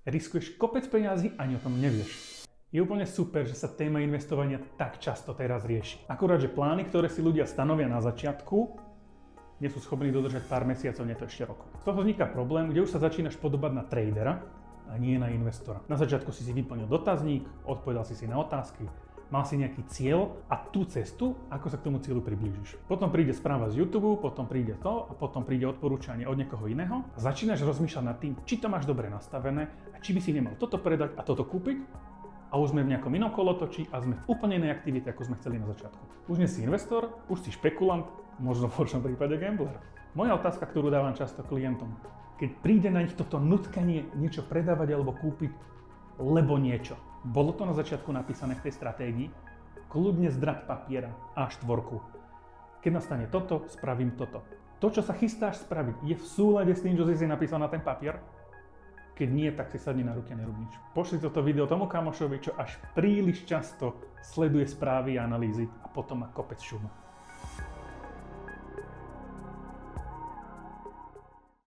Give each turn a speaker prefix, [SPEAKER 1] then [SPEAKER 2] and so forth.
[SPEAKER 1] Riskuješ kopec peniazy, ani o tom nevieš. Je úplne super, že sa téma investovania tak často teraz rieši. Akurát, že plány, ktoré si ľudia stanovia na začiatku, nie sú schopní dodržať pár mesiacov, nie to ešte rokov. Z toho vzniká problém, kde už sa začínaš podobať na tradera a nie na investora. Na začiatku si vyplnil dotazník, odpovedal si na otázky, mal si nejaký cieľ a tú cestu, ako sa k tomu cieľu priblížiš. Potom príde správa z YouTube, potom príde to a potom príde odporúčanie od niekoho iného. A začínaš rozmýšľať nad tým, či to máš dobre nastavené a či by si nemal toto predať a toto kúpiť. A už sme v nejakom inom kolotočí a sme v úplne inej aktivite, ako sme chceli na začiatku. Už nie si investor, už si špekulant, možno v horšom prípade gambler. Moja otázka, ktorú dávam často klientom, keď príde na nich toto nutkanie niečo predávať alebo kúpiť, lebo niečo. Bolo to na začiatku napísané v tej stratégii? Kľudne zdrať papiera A4. Keď nastane toto, spravím toto. To, čo sa chystáš spraviť, je v súlade s tým, čo si napísal na ten papier? Keď nie, tak si sadni na ruke a nerob nič. Pošli toto video tomu kamošovi, čo až príliš často sleduje správy a analýzy a potom má kopec šumu.